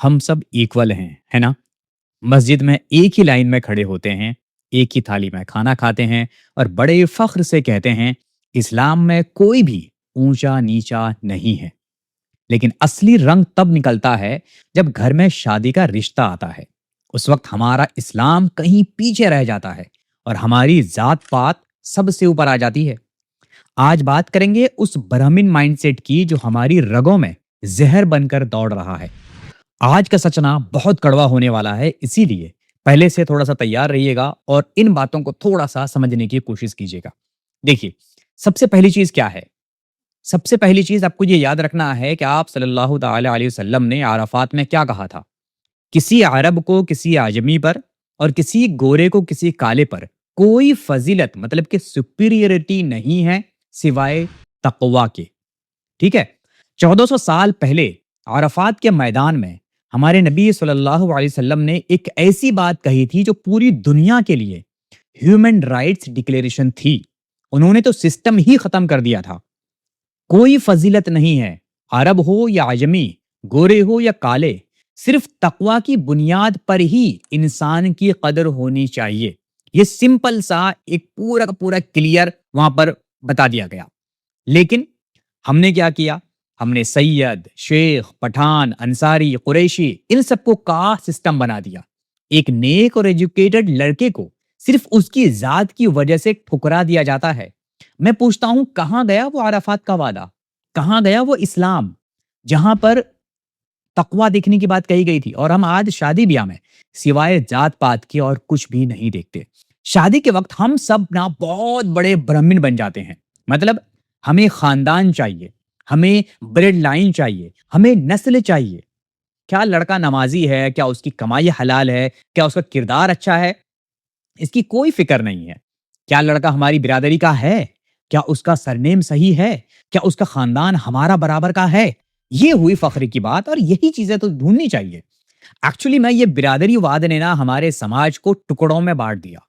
ہم سب ایکول ہیں، ہے نا؟ مسجد میں ایک ہی لائن میں کھڑے ہوتے ہیں، ایک ہی تھالی میں کھانا کھاتے ہیں اور بڑے فخر سے کہتے ہیں اسلام میں کوئی بھی اونچا نیچا نہیں ہے۔ لیکن اصلی رنگ تب نکلتا ہے جب گھر میں شادی کا رشتہ آتا ہے۔ اس وقت ہمارا اسلام کہیں پیچھے رہ جاتا ہے اور ہماری ذات پات سب سے اوپر آ جاتی ہے۔ آج بات کریں گے اس برہمن مائنڈ سیٹ کی جو ہماری رگوں میں زہر بن کر دوڑ رہا ہے۔ آج کا سچنا بہت کڑوا ہونے والا ہے، اسی لیے پہلے سے تھوڑا سا تیار رہیے گا اور ان باتوں کو تھوڑا سا سمجھنے کی کوشش کیجیے گا۔ دیکھیے، سب سے پہلی چیز کیا ہے؟ سب سے پہلی چیز آپ کو یہ یاد رکھنا ہے کہ آپ صلی اللہ تعالی علیہ وسلم نے عرفات میں کیا کہا تھا؟ کسی عرب کو کسی اعجمی پر اور کسی گورے کو کسی کالے پر کوئی فضیلت مطلب کہ سپیریئرٹی نہیں ہے سوائے تقوا کے۔ ٹھیک ہے؟ 1400 سال پہلے عرفات کے میدان میں ہمارے نبی صلی اللہ علیہ وسلم نے ایک ایسی بات کہی تھی جو پوری دنیا کے لیے ہیومن رائٹس ڈکلیریشن تھی۔ انہوں نے تو سسٹم ہی ختم کر دیا تھا۔ کوئی فضیلت نہیں ہے، عرب ہو یا عجمی، گورے ہو یا کالے، صرف تقوی کی بنیاد پر ہی انسان کی قدر ہونی چاہیے۔ یہ سمپل سا ایک پورا کا پورا کلیئر وہاں پر بتا دیا گیا۔ لیکن ہم نے کیا کیا؟ ہم نے سید، شیخ، پٹھان، انصاری، قریشی ان سب کو کاسٹ سسٹم بنا دیا۔ ایک نیک اور ایجوکیٹڈ لڑکے کو صرف اس کی ذات کی وجہ سے ٹھکرا دیا جاتا ہے۔ میں پوچھتا ہوں، کہاں گیا وہ عرفات کا وعدہ؟ کہاں گیا وہ اسلام جہاں پر تقوی دیکھنے کی بات کہی گئی تھی؟ اور ہم آج شادی بیاہ میں سوائے ذات پات کے اور کچھ بھی نہیں دیکھتے۔ شادی کے وقت ہم سب نا بہت بڑے برہمن بن جاتے ہیں۔ مطلب ہمیں خاندان چاہیے، ہمیں بلڈ لائن چاہیے، ہمیں نسل چاہیے۔ کیا لڑکا نمازی ہے؟ کیا اس کی کمائی حلال ہے؟ کیا اس کا کردار اچھا ہے؟ اس کی کوئی فکر نہیں ہے۔ کیا لڑکا ہماری برادری کا ہے؟ کیا اس کا سرنیم صحیح ہے؟ کیا اس کا خاندان ہمارا برابر کا ہے؟ یہ ہوئی فخر کی بات، اور یہی چیزیں تو ڈھونڈنی چاہیے۔ ایکچولی میں یہ برادری واد نے نا ہمارے سماج کو ٹکڑوں میں بانٹ دیا۔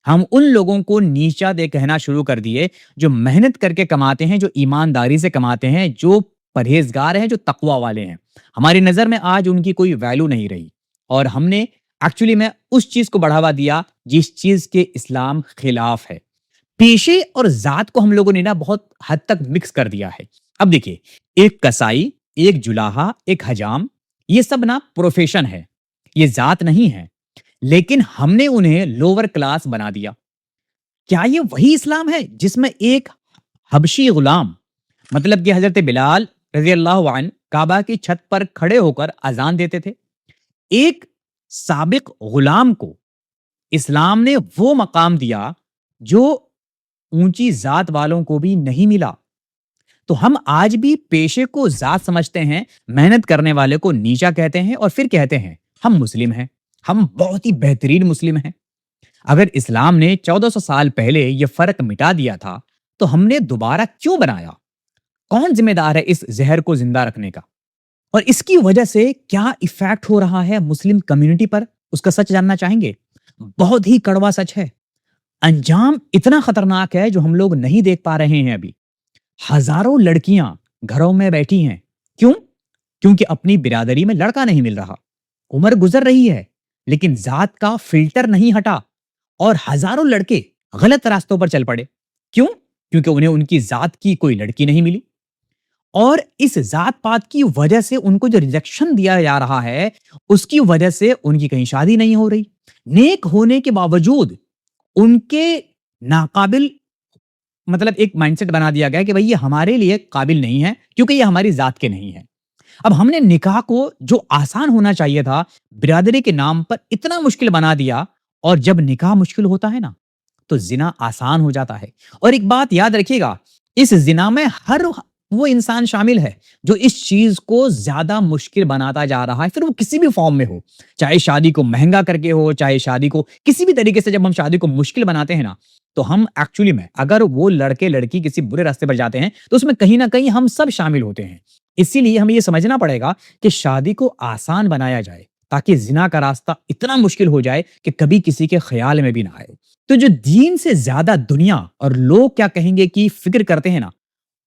ہم ان لوگوں کو نیچا دے کہنا شروع کر دیے جو محنت کر کے کماتے ہیں، جو ایمانداری سے کماتے ہیں، جو پرہیزگار ہیں، جو تقوی والے ہیں۔ ہماری نظر میں آج ان کی کوئی ویلیو نہیں رہی، اور ہم نے ایکچولی میں اس چیز کو بڑھاوا دیا جس چیز کے اسلام خلاف ہے۔ پیشے اور ذات کو ہم لوگوں نے نا بہت حد تک مکس کر دیا ہے۔ اب دیکھیے، ایک کسائی، ایک جلاحہ، ایک حجام، یہ سب نا پروفیشن ہے، یہ ذات نہیں ہے، لیکن ہم نے انہیں لوور کلاس بنا دیا۔ کیا یہ وہی اسلام ہے جس میں ایک حبشی غلام مطلب کہ حضرت بلال رضی اللہ عنہ کعبہ کی چھت پر کھڑے ہو کر اذان دیتے تھے؟ ایک سابق غلام کو اسلام نے وہ مقام دیا جو اونچی ذات والوں کو بھی نہیں ملا۔ تو ہم آج بھی پیشے کو ذات سمجھتے ہیں، محنت کرنے والے کو نیچا کہتے ہیں، اور پھر کہتے ہیں ہم مسلم ہیں، ہم بہت ہی بہترین مسلم ہیں۔ اگر اسلام نے 1400 سال پہلے یہ فرق مٹا دیا تھا تو ہم نے دوبارہ کیوں بنایا؟ کون ذمہ دار ہے اس زہر کو زندہ رکھنے کا؟ اور اس کی وجہ سے کیا ایفیکٹ ہو رہا ہے مسلم کمیونٹی پر؟ اس کا سچ جاننا چاہیں گے؟ بہت ہی کڑوا سچ ہے۔ انجام اتنا خطرناک ہے جو ہم لوگ نہیں دیکھ پا رہے ہیں ابھی۔ ہزاروں لڑکیاں گھروں میں بیٹھی ہیں، کیوں؟ کیونکہ اپنی برادری میں لڑکا نہیں مل رہا۔ عمر گزر رہی ہے لیکن ذات کا فلٹر نہیں ہٹا، اور ہزاروں لڑکے غلط راستوں پر چل پڑے۔ کیوں؟ کیونکہ انہیں ان کی ذات کی کوئی لڑکی نہیں ملی، اور اس ذات پات کی وجہ سے ان کو جو ریجیکشن دیا جا رہا ہے اس کی وجہ سے ان کی کہیں شادی نہیں ہو رہی۔ نیک ہونے کے باوجود ان کے ناقابل مطلب ایک مائنڈ سیٹ بنا دیا گیا کہ بھئی یہ ہمارے لیے قابل نہیں ہے کیونکہ یہ ہماری ذات کے نہیں ہے۔ اب ہم نے نکاح کو جو آسان ہونا چاہیے تھا برادری کے نام پر اتنا مشکل بنا دیا، اور جب نکاح مشکل ہوتا ہے نا تو زنا آسان ہو جاتا ہے۔ اور ایک بات یاد رکھیے گا، اس زنا میں ہر وہ انسان شامل ہے جو اس چیز کو زیادہ مشکل بناتا جا رہا ہے، پھر وہ کسی بھی فارم میں ہو، چاہے شادی کو مہنگا کر کے ہو، چاہے شادی کو کسی بھی طریقے سے۔ جب ہم شادی کو مشکل بناتے ہیں نا تو ہم ایکچولی میں اگر وہ لڑکے لڑکی کسی برے راستے پر جاتے ہیں تو اس میں کہیں نہ کہیں ہم سب شامل ہوتے ہیں۔ اسی لیے ہمیں یہ سمجھنا پڑے گا کہ شادی کو آسان بنایا جائے تاکہ زنا کا راستہ اتنا مشکل ہو جائے کہ کبھی کسی کے خیال میں بھی نہ آئے۔ تو جو دین سے زیادہ دنیا اور لوگ کیا کہیں گے کی فکر کرتے ہیں نا،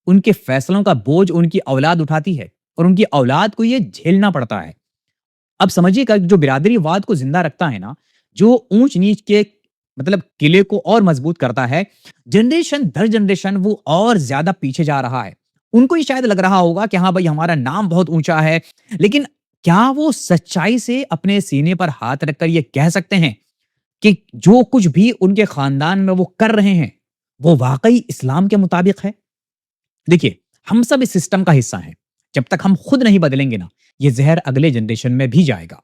ان کے فیصلوں کا بوجھ ان کی اولاد اٹھاتی ہے، اور ان کی اولاد کو یہ جھیلنا پڑتا ہے۔ اب سمجھیے کہ جو برادری واد کو زندہ رکھتا ہے نا، جو اونچ نیچ کے مطلب قلعے کو اور مضبوط کرتا ہے، جنریشن در جنریشن وہ اور زیادہ پیچھے جا رہا ہے۔ ان کو یہ شاید لگ رہا ہوگا کہ ہاں بھائی ہمارا نام بہت اونچا ہے، لیکن کیا وہ سچائی سے اپنے سینے پر ہاتھ رکھ کر یہ کہہ سکتے ہیں کہ جو کچھ بھی ان کے خاندان میں وہ کر رہے ہیں وہ واقعی اسلام کے مطابق ہے؟ دیکھیے، ہم سب اس سسٹم کا حصہ ہیں۔ جب تک ہم خود نہیں بدلیں گے نا، یہ زہر اگلے جنریشن میں بھی جائے گا۔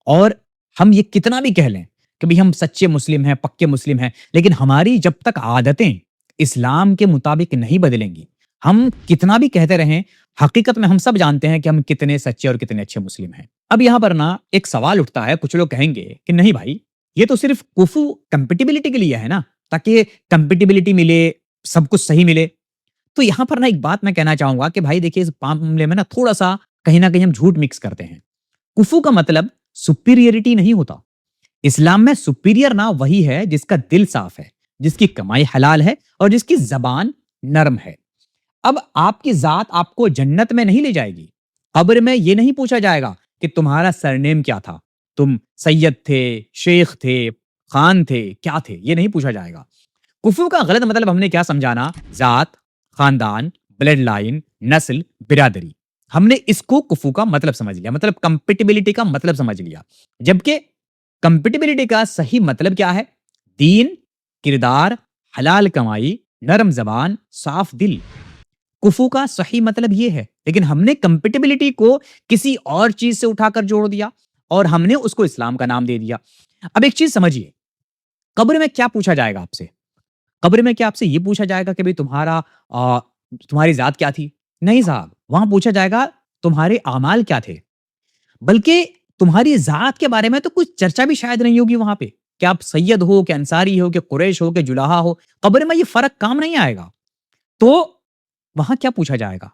اور ہم یہ کتنا بھی کہہ لیں کہ بھی ہم سچے مسلم ہیں، پکے مسلم ہیں، لیکن ہماری جب تک عادتیں اسلام کے مطابق نہیں بدلیں گی، ہم کتنا بھی کہتے رہیں، حقیقت میں ہم سب جانتے ہیں کہ ہم کتنے سچے اور کتنے اچھے مسلم ہیں۔ اب یہاں پر نا ایک سوال اٹھتا ہے، کچھ لوگ کہیں گے کہ نہیں بھائی، یہ تو صرف کفو کمپیٹیبلٹی کے لیے ہے نا، تاکہ کمپیٹیبلٹی ملے، سب کچھ صحیح ملے۔ تو یہاں پر نا ایک بات میں کہنا چاہوں گا کہ بھائی دیکھیے، اس معاملے میں نا تھوڑا سا کہیں نہ کہیں ہم جھوٹ مکس کرتے ہیں۔ کفو کا مطلب سپیریئرٹی نہیں ہوتا۔ اسلام میں سپیریئر نا وہی ہے جس کا دل صاف ہے، جس کی کمائی حلال ہے اور جس کی زبان نرم ہے۔ اب آپ کی ذات آپ کو جنت میں نہیں لے جائے گی۔ قبر میں یہ نہیں پوچھا جائے گا کہ تمہارا سرنیم کیا تھا، تم سید تھے، شیخ تھے، خان تھے، کیا تھے، یہ نہیں پوچھا جائے گا۔ کفو کا غلط مطلب ہم نے کیا سمجھانا؟ ذات، خاندان، بلڈ لائن، نسل، برادری۔ ہم نے اس کو کفو کا مطلب سمجھ لیا، مطلب کمپیٹیبلٹی کا مطلب سمجھ لیا۔ جبکہ کمپیٹیبلٹی کا صحیح مطلب کیا ہے؟ دین، کردار، حلال کمائی، نرم زبان، صاف دل۔ کفو کا صحیح مطلب یہ ہے، لیکن ہم نے کمپیٹیبلٹی کو کسی اور چیز سے اٹھا کر جوڑ دیا اور ہم نے اس کو اسلام کا نام دے دیا۔ اب ایک چیز سمجھیے، قبر میں کیا پوچھا جائے گا آپ سے؟ قبر میں کیا آپ سے یہ پوچھا جائے گا کہ بھئی تمہاری ذات کیا تھی؟ نہیں صاحب، وہاں پوچھا جائے گا تمہارے اعمال کیا تھے۔ بلکہ تمہاری ذات کے بارے میں تو کچھ چرچا بھی شاید نہیں ہوگی وہاں پہ، کہ آپ سید ہو، کہ انصاری ہو، کہ قریش ہو، کہ جلاحہ ہو۔ قبر میں یہ فرق کام نہیں آئے گا۔ تو وہاں کیا پوچھا جائے گا؟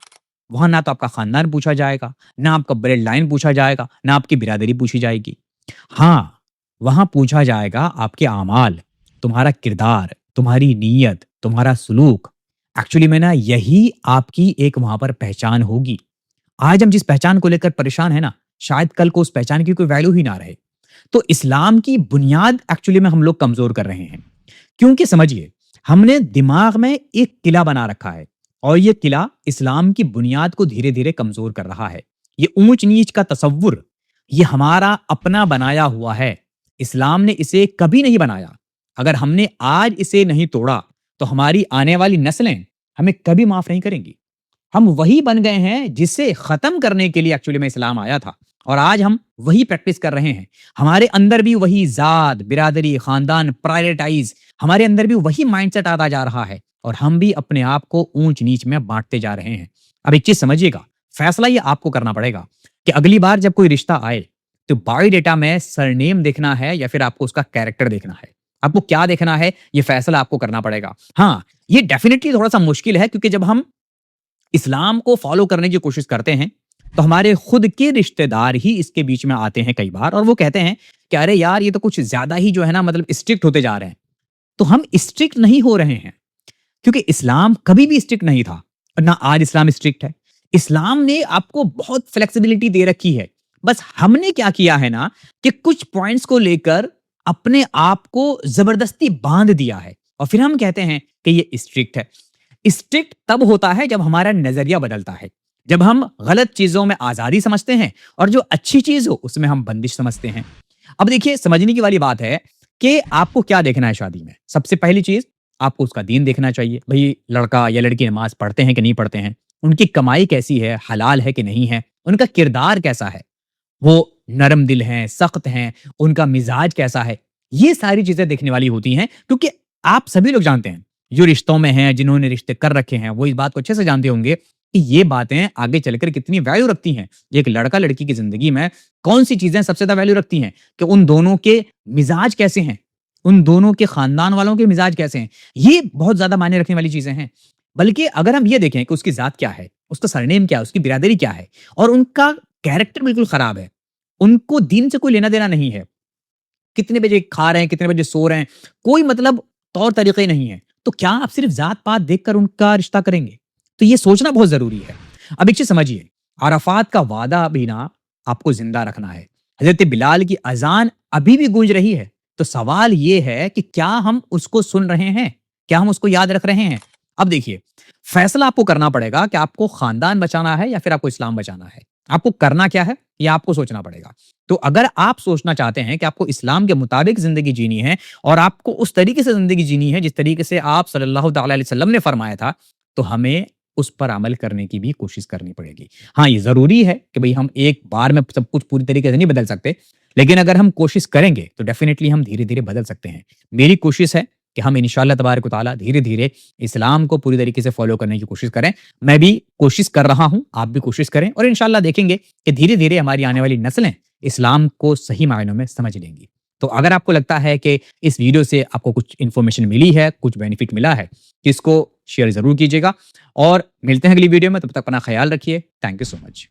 وہاں نہ تو آپ کا خاندان پوچھا جائے گا، نہ آپ کا بلڈ لائن پوچھا جائے گا، نہ آپ کی برادری پوچھی جائے گی۔ ہاں، وہاں پوچھا جائے گا آپ کے اعمال، تمہارا کردار، تمہاری نیت، تمہارا سلوک۔ ایکچولی میں نا یہی آپ کی ایک وہاں پر پہچان ہوگی۔ آج ہم جس پہچان کو لے کر پریشان ہیں نا، شاید کل کو اس پہچان کی کوئی ویلیو ہی نہ رہے۔ تو اسلام کی بنیاد ایکچولی میں ہم لوگ کمزور کر رہے ہیں، کیونکہ سمجھیے، ہم نے دماغ میں ایک قلعہ بنا رکھا ہے اور یہ قلعہ اسلام کی بنیاد کو دھیرے دھیرے کمزور کر رہا ہے۔ یہ اونچ نیچ کا تصور یہ ہمارا اپنا بنایا ہوا ہے، اسلام نے اسے کبھی نہیں بنایا۔ اگر ہم نے آج اسے نہیں توڑا تو ہماری آنے والی نسلیں ہمیں کبھی معاف نہیں کریں گی۔ ہم وہی بن گئے ہیں جسے ختم کرنے کے لیے ایکچولی میں اسلام آیا تھا، اور آج ہم وہی پریکٹس کر رہے ہیں۔ ہمارے اندر بھی وہی ذات، برادری، خاندان، پرائرٹائز، ہمارے اندر بھی وہی مائنڈ سیٹ آتا جا رہا ہے، اور ہم بھی اپنے آپ کو اونچ نیچ میں بانٹتے جا رہے ہیں۔ اب ایک چیز سمجھیے گا، فیصلہ یہ آپ کو کرنا پڑے گا کہ اگلی بار جب کوئی رشتہ آئے تو بایو ڈیٹا میں سرنیم دیکھنا ہے یا پھر آپ کو اس کا کیریکٹر دیکھنا ہے۔ آپ کو کیا دیکھنا ہے، یہ فیصلہ آپ کو کرنا پڑے گا۔ ہاں، یہ ڈیفینیٹلی تھوڑا سا مشکل ہے، کیونکہ جب ہم اسلام کو فالو کرنے کی کوشش کرتے ہیں تو ہمارے خود کے رشتہ دار ہی اس کے بیچ میں آتے ہیں کئی بار، اور وہ کہتے ہیں کہ ارے یار یہ تو کچھ زیادہ ہی جو ہے نا مطلب اسٹرکٹ ہوتے جا رہے ہیں۔ تو ہم اسٹرکٹ نہیں ہو رہے ہیں، کیونکہ اسلام کبھی بھی اسٹرکٹ نہیں تھا، اور نہ آج اسلام اسٹرکٹ ہے۔ اسلام نے آپ کو بہت فلیکسیبلٹی دے رکھی ہے، بس ہم نے کیا کیا ہے نا کہ کچھ پوائنٹس کو لے کر اپنے آپ کو زبردستی باندھ دیا ہے، اور پھر ہم کہتے ہیں کہ یہ اسٹرکٹ ہے۔ اسٹرکٹ تب ہوتا ہے جب ہمارا نظریہ بدلتا ہے، جب ہم غلط چیزوں میں آزادی سمجھتے ہیں اور جو اچھی چیز ہو اس میں ہم بندش سمجھتے ہیں۔ اب دیکھیے، سمجھنے کی والی بات ہے کہ آپ کو کیا دیکھنا ہے شادی میں۔ سب سے پہلی چیز، آپ کو اس کا دین دیکھنا چاہیے، بھئی لڑکا یا لڑکی نماز پڑھتے ہیں کہ نہیں پڑھتے ہیں، ان کی کمائی کیسی ہے، حلال ہے کہ نہیں ہے، ان کا کردار کیسا ہے، وہ نرم دل ہیں، سخت ہیں، ان کا مزاج کیسا ہے۔ یہ ساری چیزیں دیکھنے والی ہوتی ہیں، کیونکہ آپ سبھی لوگ جانتے ہیں، جو رشتوں میں ہیں، جنہوں نے رشتے کر رکھے ہیں، وہ اس بات کو اچھے سے جانتے ہوں گے کہ یہ باتیں آگے چل کر کتنی ویلیو رکھتی ہیں۔ ایک لڑکا لڑکی کی زندگی میں کون سی چیزیں سب سے زیادہ ویلیو رکھتی ہیں کہ ان دونوں کے مزاج کیسے ہیں، ان دونوں کے خاندان والوں کے مزاج کیسے ہیں، یہ بہت زیادہ معنی رکھنے والی چیزیں ہیں۔ بلکہ اگر ہم یہ دیکھیں کہ اس کی ذات کیا ہے، اس کا سرنیم کیا ہے، اس کی برادری کیا ہے، اور ان کا کیریکٹر بالکل خراب ہے، ان کو دین سے کوئی لینا دینا نہیں ہے، کتنے بجے کھا رہے ہیں، کتنے بجے سو رہے ہیں، کوئی مطلب طور طریقے نہیں ہے، تو کیا آپ صرف ذات پات دیکھ کر ان کا رشتہ کریں گے؟ تو یہ سوچنا بہت ضروری ہے۔ اب ایک چیز سمجھیے، عرفات کا وعدہ بھی نا آپ کو زندہ رکھنا ہے۔ حضرت بلال کی اذان ابھی بھی گونج رہی ہے، تو سوال یہ ہے کہ کیا ہم اس کو سن رہے ہیں؟ کیا ہم اس کو یاد رکھ رہے ہیں؟ اب دیکھیے، فیصلہ آپ کو کرنا پڑے گا کہ آپ کو خاندان بچانا ہے یا پھر آپ کو اسلام بچانا ہے۔ آپ کو کرنا کیا ہے یہ آپ کو سوچنا پڑے گا۔ تو اگر آپ سوچنا چاہتے ہیں کہ آپ کو اسلام کے مطابق زندگی جینی ہے اور آپ کو اس طریقے سے زندگی جینی ہے جس طریقے سے آپ صلی اللہ تعالی علیہ وسلم نے فرمایا تھا، تو ہمیں اس پر عمل کرنے کی بھی کوشش کرنی پڑے گی۔ ہاں، یہ ضروری ہے کہ بھئی ہم ایک بار میں سب کچھ پوری طریقے سے نہیں بدل سکتے، لیکن اگر ہم کوشش کریں گے تو ڈیفینیٹلی ہم دھیرے دھیرے بدل سکتے ہیں۔ میری کوشش ہے کہ ہم انشاءاللہ تبارک و تعالی دھیرے دھیرے اسلام کو پوری طریقے سے فالو کرنے کی کوشش کریں۔ میں بھی کوشش کر رہا ہوں، آپ بھی کوشش کریں، اور انشاءاللہ دیکھیں گے کہ دھیرے دھیرے ہماری آنے والی نسلیں اسلام کو صحیح معنوں میں سمجھ لیں گی۔ تو اگر آپ کو لگتا ہے کہ اس ویڈیو سے آپ کو کچھ انفارمیشن ملی ہے، کچھ بینیفٹ ملا ہے، تو اس کو شیئر ضرور کیجیے گا، اور ملتے ہیں اگلی ویڈیو میں۔ تب تک اپنا خیال رکھیے۔ Thank you so much.